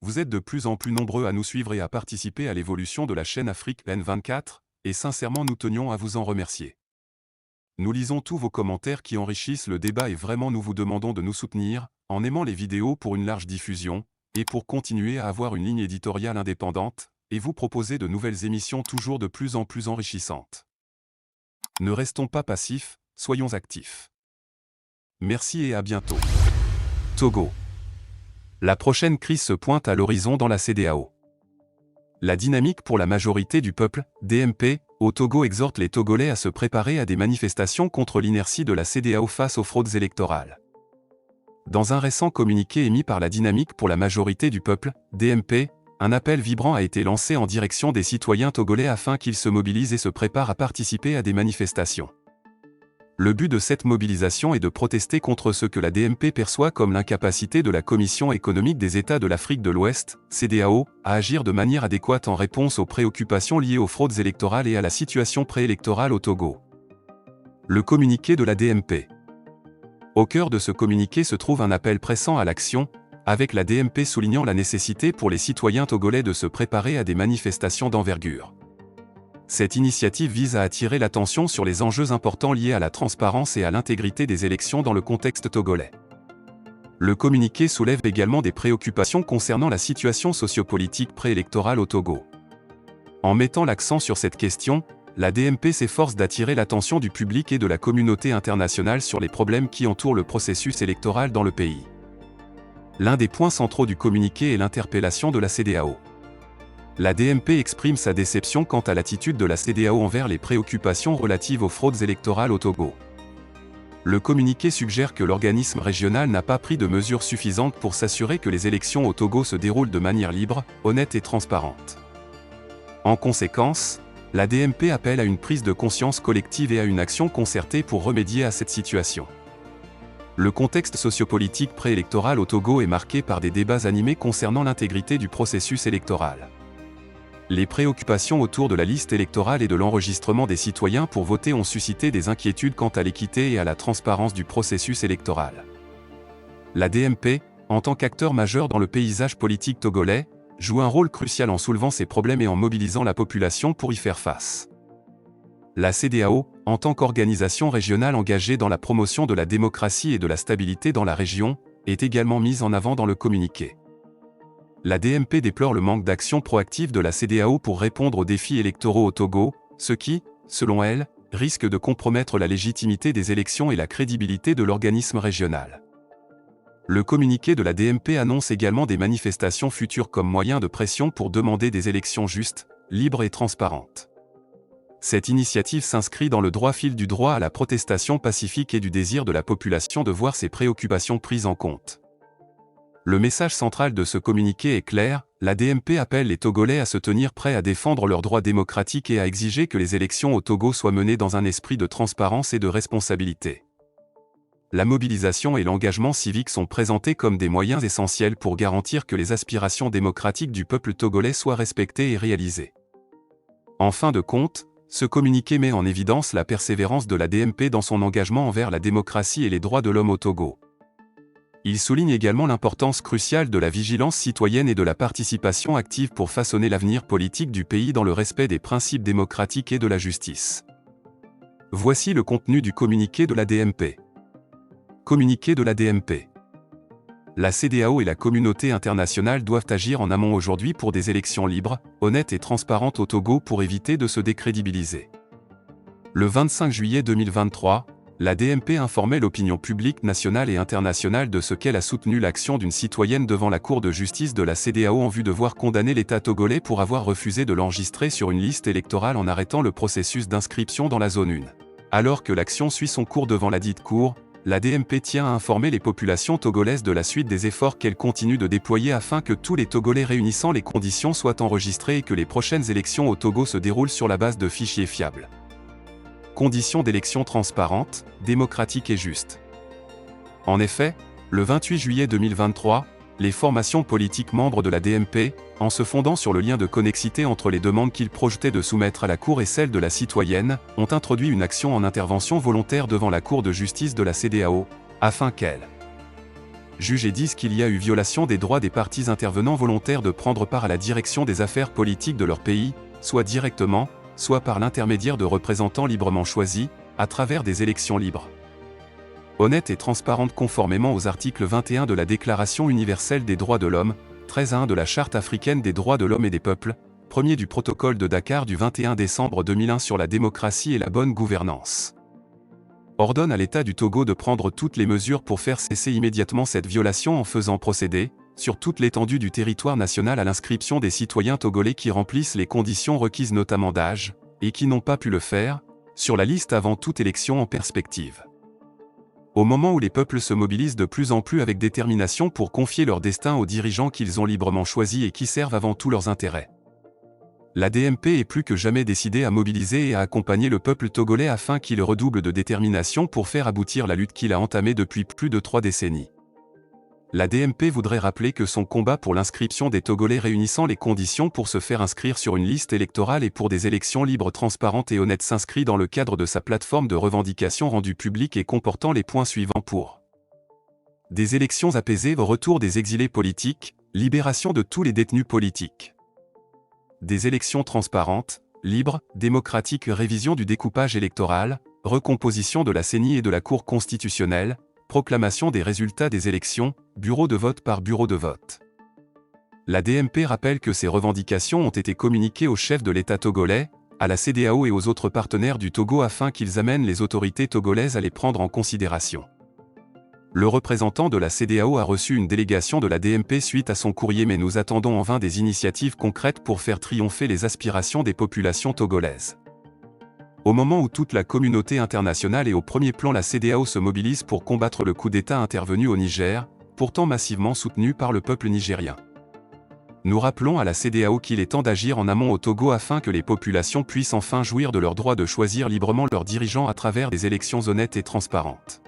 Vous êtes de plus en plus nombreux à nous suivre et à participer à l'évolution de la chaîne Afrique N24, et sincèrement nous tenions à vous en remercier. Nous lisons tous vos commentaires qui enrichissent le débat et vraiment nous vous demandons de nous soutenir, en aimant les vidéos pour une large diffusion, et pour continuer à avoir une ligne éditoriale indépendante, et vous proposer de nouvelles émissions toujours de plus en plus enrichissantes. Ne restons pas passifs, soyons actifs. Merci et à bientôt. Togo. La prochaine crise se pointe à l'horizon dans la CEDEAO. La dynamique pour la majorité du peuple, DMP, au Togo exhorte les Togolais à se préparer à des manifestations contre l'inertie de la CEDEAO face aux fraudes électorales. Dans un récent communiqué émis par la dynamique pour la majorité du peuple, DMP, un appel vibrant a été lancé en direction des citoyens togolais afin qu'ils se mobilisent et se préparent à participer à des manifestations. Le but de cette mobilisation est de protester contre ce que la DMP perçoit comme l'incapacité de la Commission économique des États de l'Afrique de l'Ouest, CEDEAO, à agir de manière adéquate en réponse aux préoccupations liées aux fraudes électorales et à la situation préélectorale au Togo. Le communiqué de la DMP. Au cœur de ce communiqué se trouve un appel pressant à l'action, avec la DMP soulignant la nécessité pour les citoyens togolais de se préparer à des manifestations d'envergure. Cette initiative vise à attirer l'attention sur les enjeux importants liés à la transparence et à l'intégrité des élections dans le contexte togolais. Le communiqué soulève également des préoccupations concernant la situation sociopolitique préélectorale au Togo. En mettant l'accent sur cette question, la DMP s'efforce d'attirer l'attention du public et de la communauté internationale sur les problèmes qui entourent le processus électoral dans le pays. L'un des points centraux du communiqué est l'interpellation de la CEDEAO. La DMP exprime sa déception quant à l'attitude de la CEDEAO envers les préoccupations relatives aux fraudes électorales au Togo. Le communiqué suggère que l'organisme régional n'a pas pris de mesures suffisantes pour s'assurer que les élections au Togo se déroulent de manière libre, honnête et transparente. En conséquence, la DMP appelle à une prise de conscience collective et à une action concertée pour remédier à cette situation. Le contexte sociopolitique préélectoral au Togo est marqué par des débats animés concernant l'intégrité du processus électoral. Les préoccupations autour de la liste électorale et de l'enregistrement des citoyens pour voter ont suscité des inquiétudes quant à l'équité et à la transparence du processus électoral. La DMP, en tant qu'acteur majeur dans le paysage politique togolais, joue un rôle crucial en soulevant ces problèmes et en mobilisant la population pour y faire face. La CEDEAO, en tant qu'organisation régionale engagée dans la promotion de la démocratie et de la stabilité dans la région, est également mise en avant dans le communiqué. La DMP déplore le manque d'action proactive de la CEDEAO pour répondre aux défis électoraux au Togo, ce qui, selon elle, risque de compromettre la légitimité des élections et la crédibilité de l'organisme régional. Le communiqué de la DMP annonce également des manifestations futures comme moyen de pression pour demander des élections justes, libres et transparentes. Cette initiative s'inscrit dans le droit fil du droit à la protestation pacifique et du désir de la population de voir ses préoccupations prises en compte. Le message central de ce communiqué est clair, la DMP appelle les Togolais à se tenir prêts à défendre leurs droits démocratiques et à exiger que les élections au Togo soient menées dans un esprit de transparence et de responsabilité. La mobilisation et l'engagement civique sont présentés comme des moyens essentiels pour garantir que les aspirations démocratiques du peuple togolais soient respectées et réalisées. En fin de compte, ce communiqué met en évidence la persévérance de la DMP dans son engagement envers la démocratie et les droits de l'homme au Togo. Il souligne également l'importance cruciale de la vigilance citoyenne et de la participation active pour façonner l'avenir politique du pays dans le respect des principes démocratiques et de la justice. Voici le contenu du communiqué de la DMP. Communiqué de la DMP. La CEDEAO et la communauté internationale doivent agir en amont aujourd'hui pour des élections libres, honnêtes et transparentes au Togo pour éviter de se décrédibiliser. Le 25 juillet 2023, la DMP informait l'opinion publique nationale et internationale de ce qu'elle a soutenu l'action d'une citoyenne devant la Cour de justice de la CEDEAO en vue de voir condamner l'État togolais pour avoir refusé de l'enregistrer sur une liste électorale en arrêtant le processus d'inscription dans la zone 1. Alors que l'action suit son cours devant la dite Cour, la DMP tient à informer les populations togolaises de la suite des efforts qu'elle continue de déployer afin que tous les Togolais réunissant les conditions soient enregistrés et que les prochaines élections au Togo se déroulent sur la base de fichiers fiables. Conditions d'élections transparentes, démocratiques et justes. En effet, le 28 juillet 2023, les formations politiques membres de la DMP, en se fondant sur le lien de connexité entre les demandes qu'ils projetaient de soumettre à la Cour et celles de la citoyenne, ont introduit une action en intervention volontaire devant la Cour de justice de la CEDEAO, afin qu'elle jugent et disent qu'il y a eu violation des droits des partis intervenants volontaires de prendre part à la direction des affaires politiques de leur pays, soit directement, soit par l'intermédiaire de représentants librement choisis, à travers des élections libres, honnêtes et transparentes conformément aux articles 21 de la Déclaration universelle des droits de l'homme, 13 à 1 de la Charte africaine des droits de l'homme et des peuples, premier du protocole de Dakar du 21 décembre 2001 sur la démocratie et la bonne gouvernance. Ordonne à l'État du Togo de prendre toutes les mesures pour faire cesser immédiatement cette violation en faisant procéder, sur toute l'étendue du territoire national à l'inscription des citoyens togolais qui remplissent les conditions requises notamment d'âge, et qui n'ont pas pu le faire, sur la liste avant toute élection en perspective. Au moment où les peuples se mobilisent de plus en plus avec détermination pour confier leur destin aux dirigeants qu'ils ont librement choisis et qui servent avant tout leurs intérêts, la DMP est plus que jamais décidée à mobiliser et à accompagner le peuple togolais afin qu'il redouble de détermination pour faire aboutir la lutte qu'il a entamée depuis plus de 3 décennies. La DMP voudrait rappeler que son combat pour l'inscription des Togolais réunissant les conditions pour se faire inscrire sur une liste électorale et pour des élections libres, transparentes et honnêtes s'inscrit dans le cadre de sa plateforme de revendication rendue publique et comportant les points suivants pour des élections apaisées, retour des exilés politiques, libération de tous les détenus politiques, des élections transparentes, libres, démocratiques, révision du découpage électoral, recomposition de la CENI et de la Cour constitutionnelle, proclamation des résultats des élections, bureau de vote par bureau de vote. La DMP rappelle que ces revendications ont été communiquées au chef de l'État togolais, à la CEDEAO et aux autres partenaires du Togo afin qu'ils amènent les autorités togolaises à les prendre en considération. Le représentant de la CEDEAO a reçu une délégation de la DMP suite à son courrier, mais nous attendons en vain des initiatives concrètes pour faire triompher les aspirations des populations togolaises. Au moment où toute la communauté internationale et au premier plan la CEDEAO se mobilise pour combattre le coup d'État intervenu au Niger, pourtant massivement soutenu par le peuple nigérien. Nous rappelons à la CEDEAO qu'il est temps d'agir en amont au Togo afin que les populations puissent enfin jouir de leur droit de choisir librement leurs dirigeants à travers des élections honnêtes et transparentes.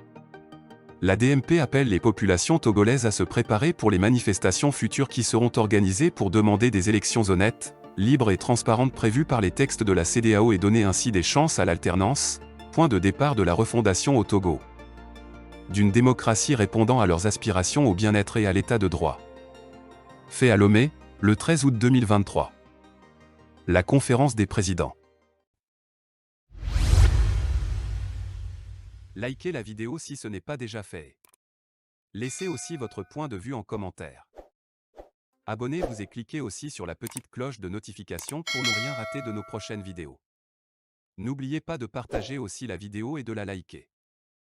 La DMP appelle les populations togolaises à se préparer pour les manifestations futures qui seront organisées pour demander des élections honnêtes, libres et transparentes prévues par les textes de la CEDEAO et donner ainsi des chances à l'alternance, point de départ de la refondation au Togo, d'une démocratie répondant à leurs aspirations au bien-être et à l'état de droit. Fait à Lomé, le 13 août 2023. La conférence des présidents. Likez la vidéo si ce n'est pas déjà fait. Laissez aussi votre point de vue en commentaire. Abonnez-vous et cliquez aussi sur la petite cloche de notification pour ne rien rater de nos prochaines vidéos. N'oubliez pas de partager aussi la vidéo et de la liker.